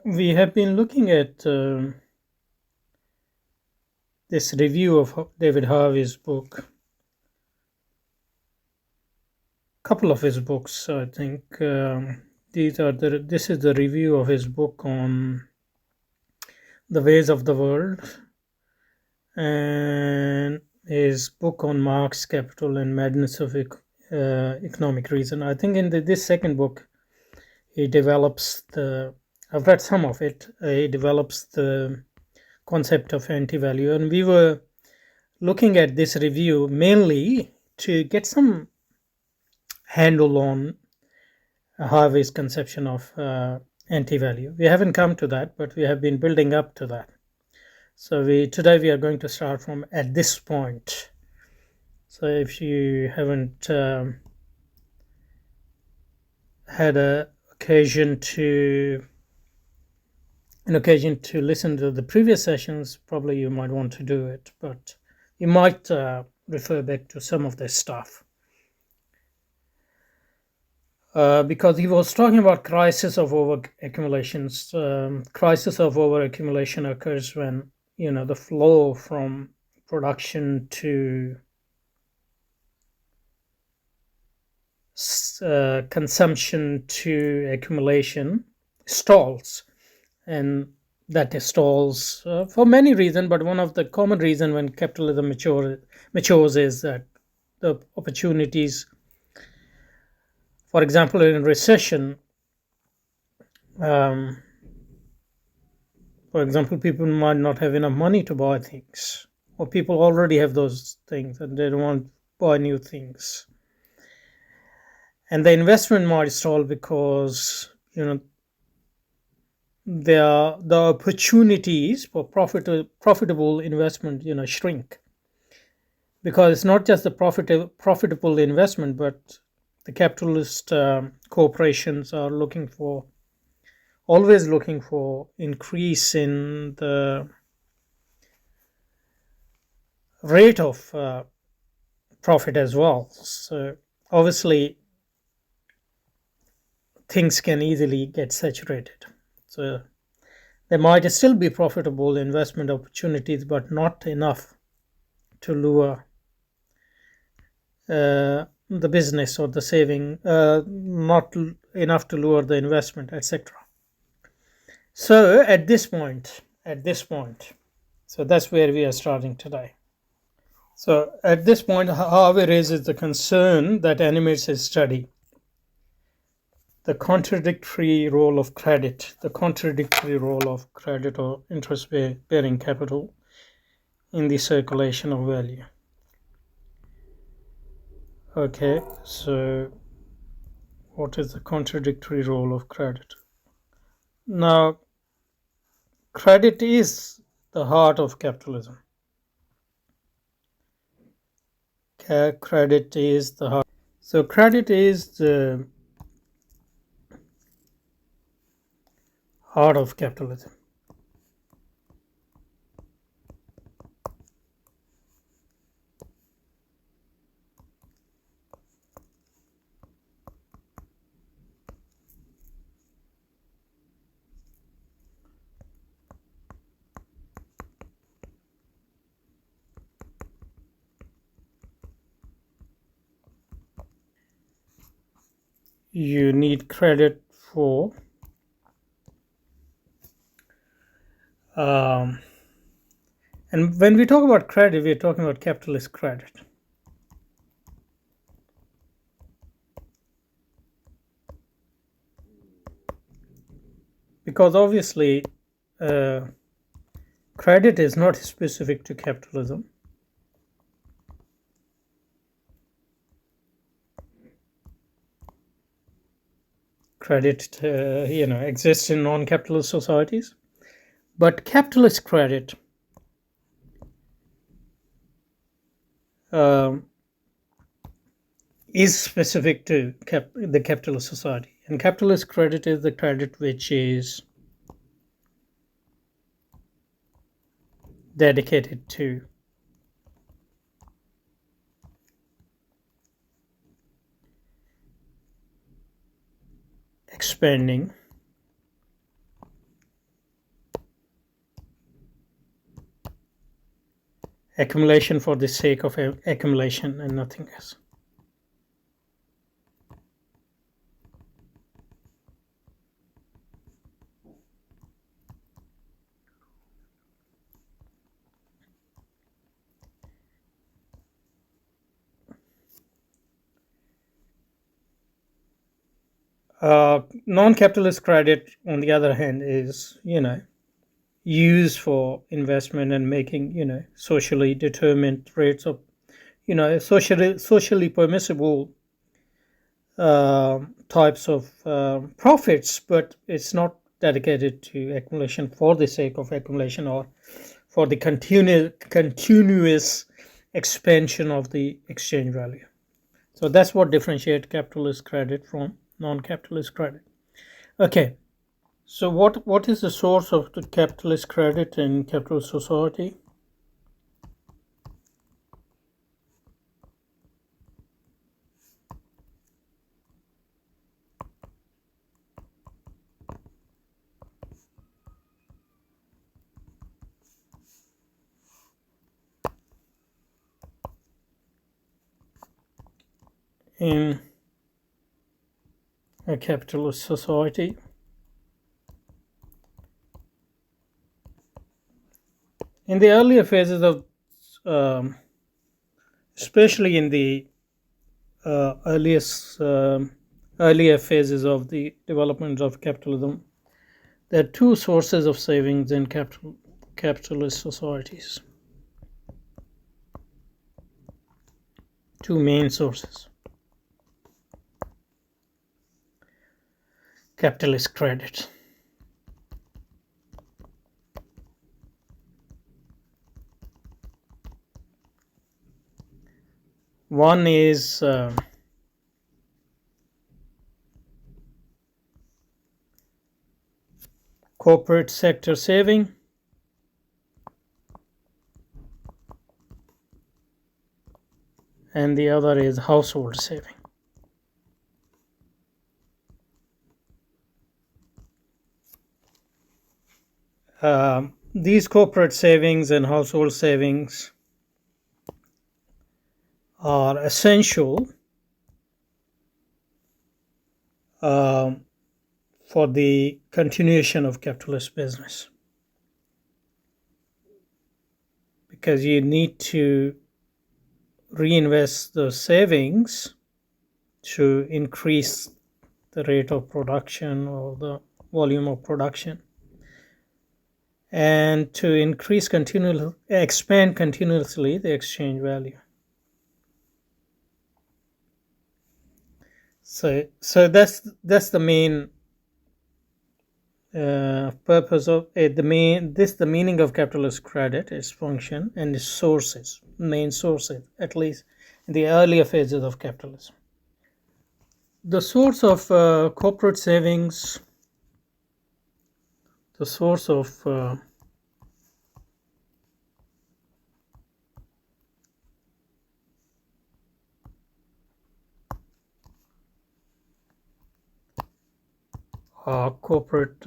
We have been looking at this review of David Harvey's book, couple of his books, I think. This is the review of his book on the ways of the world and his book on Marx, Capital, and Madness of Economic Reason. I think in this second book, he develops I've read some of it. He develops the concept of anti-value, and we were looking at this review mainly to get some handle on Harvey's conception of anti-value. We haven't come to that, but we have been building up to that. So today we are going to start from at this point. So if you haven't had an occasion to listen to the previous sessions, probably you might want to do it, but you might refer back to some of this stuff. Because he was talking about crisis of overaccumulations. Crisis of overaccumulation occurs when the flow from production to consumption to accumulation stalls, and that stalls for many reasons. But one of the common reasons when capitalism matures is that the opportunities. For example, in recession, for example, people might not have enough money to buy things, or people already have those things and they don't want to buy new things. And the investment might stall because the opportunities for profitable investment shrink, because it's not just the profitable investment, but the capitalist corporations are always looking for increase in the rate of profit as well. So obviously things can easily get saturated. So there might still be profitable investment opportunities, but not enough to lure the business or the saving, not enough to lure the investment, etc. So at this point, so that's where we are starting today. So at this point, Harvey raises the concern that animates his study: the contradictory role of credit or interest-bearing capital in the circulation of value. Okay, so what is the contradictory role of credit? Now, credit is the heart of capitalism. Credit is the heart. So credit is the heart of capitalism. You need credit for and when we talk about credit, we're talking about capitalist credit. Because obviously credit is not specific to capitalism. Credit exists in non-capitalist societies, but capitalist credit is specific to the capitalist society, and capitalist credit is the credit which is dedicated to expanding accumulation for the sake of accumulation and nothing else. Non-capitalist credit, on the other hand, is used for investment and making socially determined rates of socially permissible types of profits, but it's not dedicated to accumulation for the sake of accumulation or for the continuous expansion of the exchange value. So that's what differentiates capitalist credit from non-capitalist credit. Okay, so what is the source of the capitalist credit in capitalist society? In a capitalist society, in the earlier phases of, especially in the earlier phases of the development of capitalism, there are two sources of savings in capitalist societies. Two main sources. Capitalist credit. One is corporate sector saving, and the other is household saving. These corporate savings and household savings are essential for the continuation of capitalist business, because you need to reinvest the savings to increase the rate of production or the volume of production, and to expand continuously the exchange value. So that's the main purpose of it. The meaning of capitalist credit, its function and its main sources, at least in the earlier phases of capitalism. The source of corporate savings, the source of corporate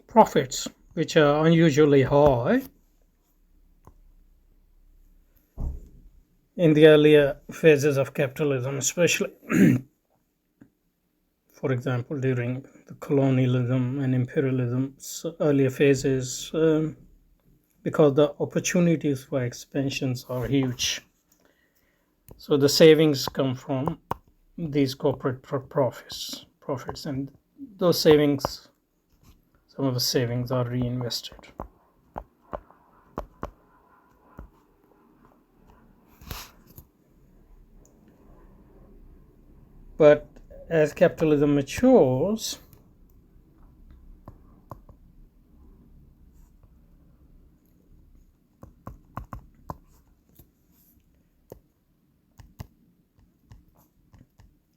profits, which are unusually high in the earlier phases of capitalism, especially for example during the colonialism and imperialism earlier phases, because the opportunities for expansions are huge. So the savings come from these corporate profits, and those savings, some of the savings are reinvested. But as capitalism matures,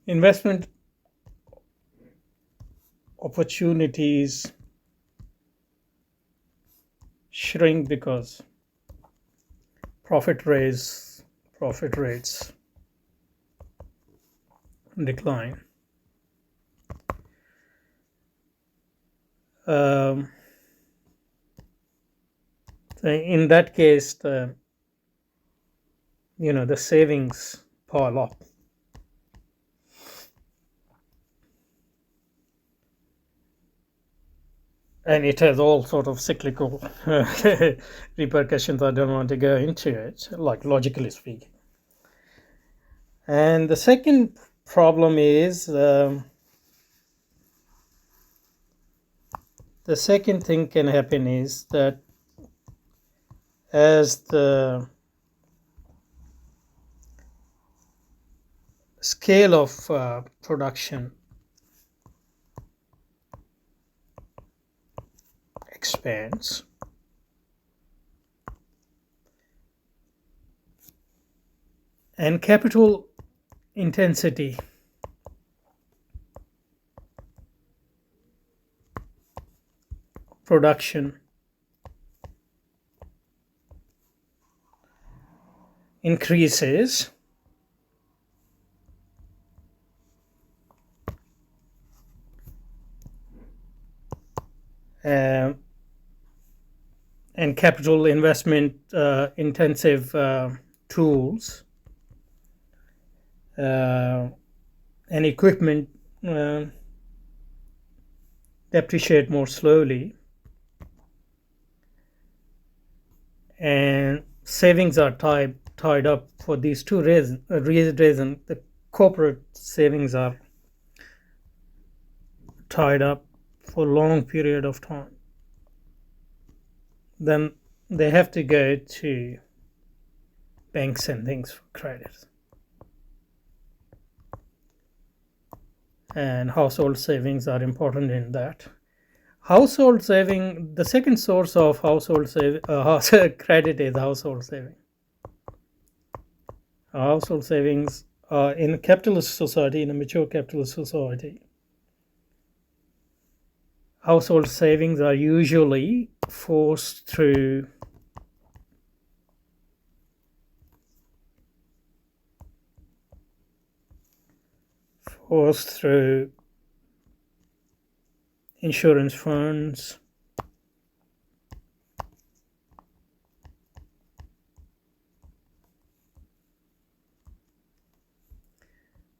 investment opportunities shrink because profit rates decline. So in that case, the savings pile up. And it has all sort of cyclical repercussions. I don't want to go into it, like logically speaking. And the second problem is the second thing can happen is that as the scale of production expands, and capital intensity production increases, and capital investment intensive tools and equipment depreciate more slowly, and savings are tied up for these two reasons. The corporate savings are tied up for a long period of time. Then they have to go to banks and things for credit. And household savings are important in that. Household saving, the second source of household credit is household saving. Household savings in a capitalist society, in a mature capitalist society, household savings are usually forced through insurance funds,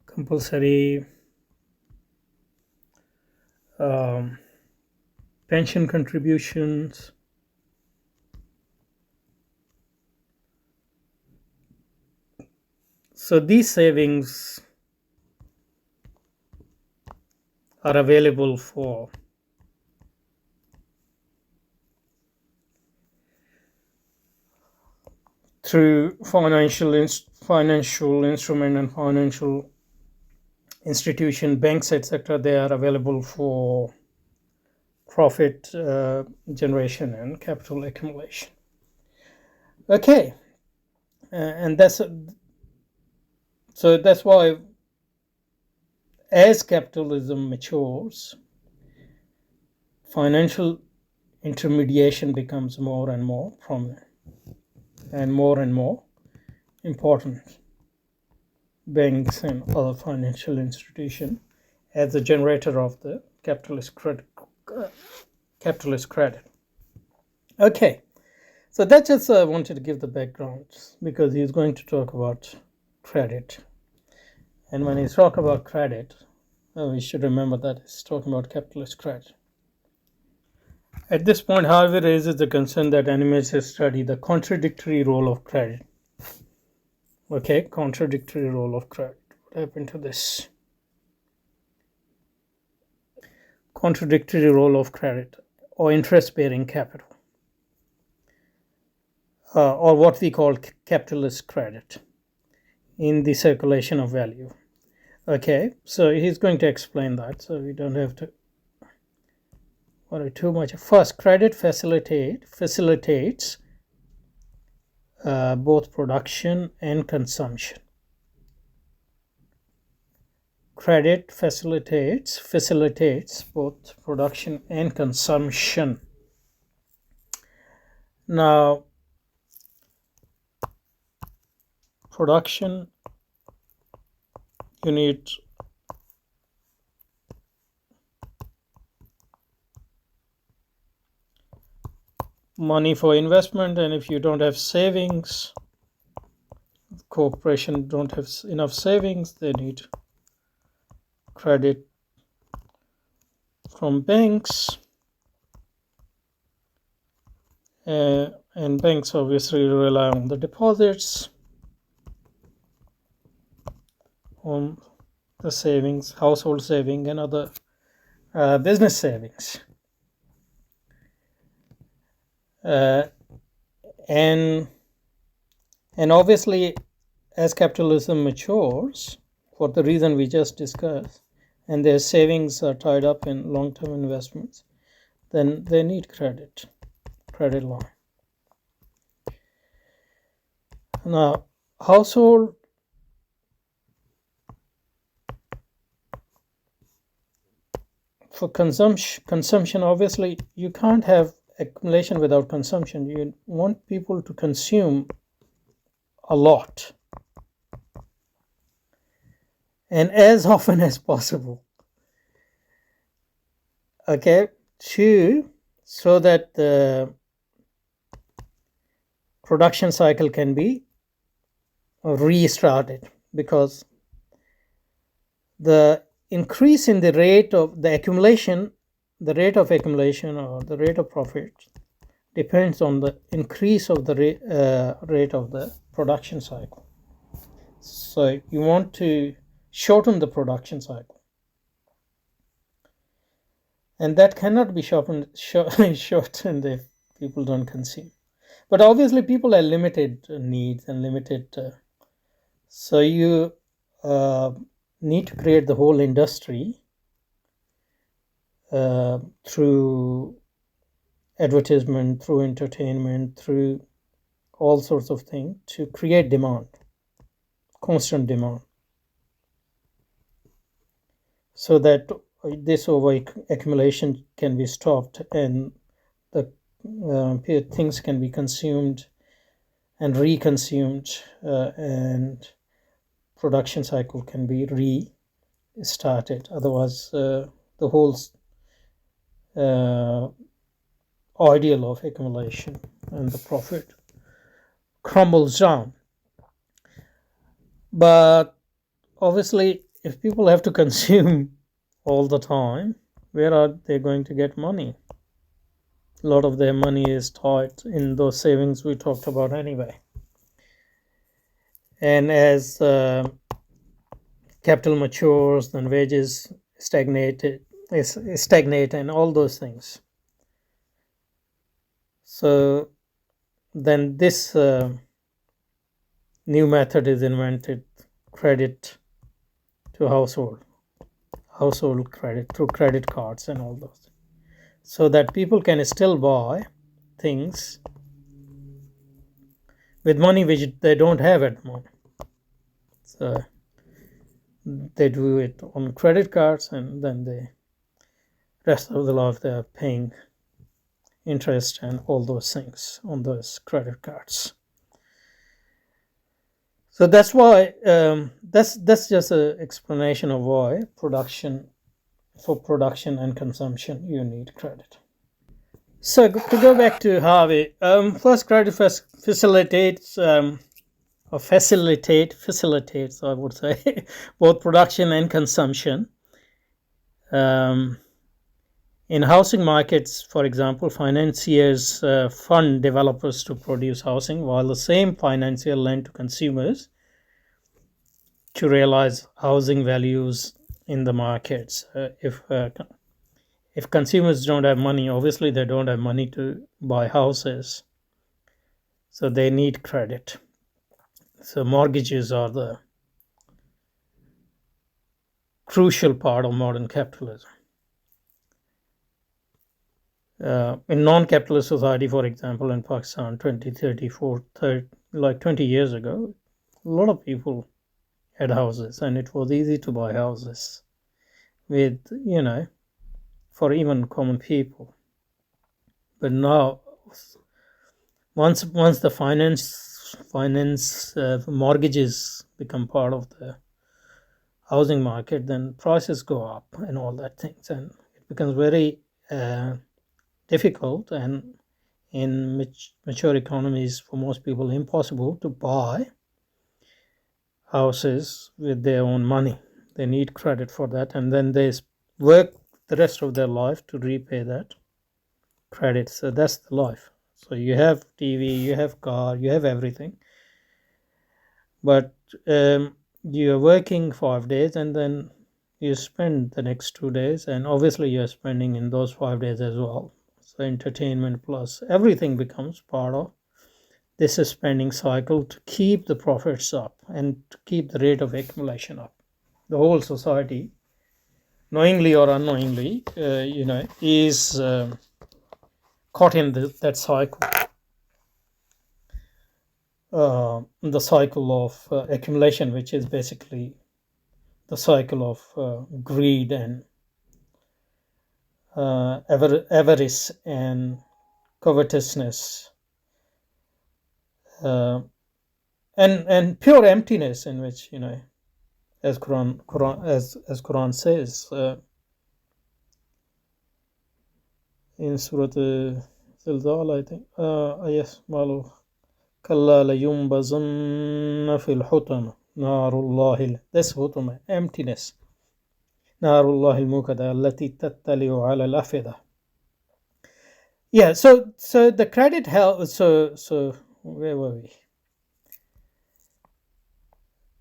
compulsory pension contributions, so these savings are available through financial instrument and financial institution, banks, etc. They are available for profit generation and capital accumulation. Okay, and that's why as capitalism matures, financial intermediation becomes more and more prominent and more important. Banks and other financial institutions as a generator of the capitalist credit. Okay, so that just wanted to give the background, because he's going to talk about credit, and when he's talking about credit, we should remember that he's talking about capitalist credit. At this point, Harvey raises the concern that animators study the contradictory role of credit. Okay, contradictory role of credit. What happened to this? Contradictory role of credit or interest-bearing capital, or what we call capitalist credit in the circulation of value. Okay, so he's going to explain that, so we don't have to worry too much. First, credit facilitates both production and consumption. Credit facilitates both production and consumption. Now, production, you need money for investment, and if you don't have savings, corporation don't have enough savings, they need credit from banks, and banks obviously rely on the deposits, on the savings, household saving, and other business savings. And obviously, as capitalism matures, for the reason we just discussed, and their savings are tied up in long-term investments, then they need credit line. Now, household for consumption, obviously, you can't have accumulation without consumption. You want people to consume a lot and as often as possible. Okay, so that the production cycle can be restarted, because the increase in the rate of the accumulation, or the rate of profit, depends on the increase of the rate of the production cycle. So you want to shorten the production cycle, and that cannot be shortened if people don't consume. But obviously people have limited needs and limited, so you need to create the whole industry through advertisement, through entertainment, through all sorts of things, to create demand, constant demand, so that this over accumulation can be stopped, and the things can be consumed and reconsumed, and production cycle can be restarted. Otherwise, the whole ideal of accumulation and the profit crumbles down. But obviously, if people have to consume all the time, where are they going to get money? A lot of their money is tied in those savings we talked about anyway. And as capital matures, then wages stagnate and all those things. So then this new method is invented, credit to household credit through credit cards and all those, so that people can still buy things with money which they don't have at the moment. So they do it on credit cards, and then the rest of the life they are paying interest and all those things on those credit cards. So that's why that's just an explanation of why for production and consumption you need credit. So to go back to Harvey, first, credit facilitates, I would say, both production and consumption. In housing markets, for example, financiers fund developers to produce housing, while the same financier lend to consumers to realize housing values in the markets. If consumers don't have money, obviously they don't have money to buy houses, so they need credit. So mortgages are the crucial part of modern capitalism. In non-capitalist society, for example, in Pakistan, 20 years ago, a lot of people had houses, and it was easy to buy houses with, for even common people. But now, once the finance mortgages become part of the housing market, then prices go up and all that things, and it becomes very difficult and in mature economies, for most people, impossible to buy houses with their own money. They need credit for that, and then they work the rest of their life to repay that credit. So that's the life. So you have TV, you have car, you have everything, but you're working 5 days and then you spend the next 2 days, and obviously you're spending in those 5 days as well. So entertainment plus everything becomes part of this spending cycle to keep the profits up and to keep the rate of accumulation up. The whole society, knowingly or unknowingly, is caught in that cycle. The cycle of accumulation, which is basically the cycle of greed and avarice and covetousness, uh, and pure emptiness, in which, as Quran says in Surah Zilzal, I think. Yes, Malu. كلا لينبذن في الحطمة نار الله. This hutama, emptiness. نار الله الموقدة التي تطلع على الأفئدة. Yeah, so the credit help. So where were we?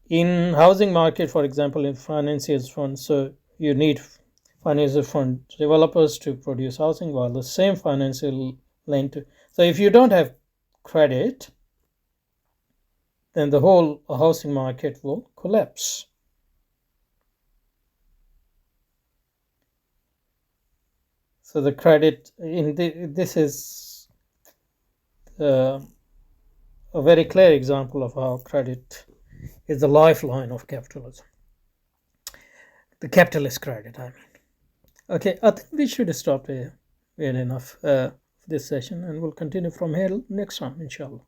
In housing market, for example, in financial funds, so you need financial fund developers to produce housing, while the same financial lend. So if you don't have credit, then the whole housing market will collapse. So the credit this is a very clear example of how credit is the lifeline of capitalism. The capitalist credit, I mean. Okay, I think we should stop here. We had enough this session, and we'll continue from here next time, inshallah.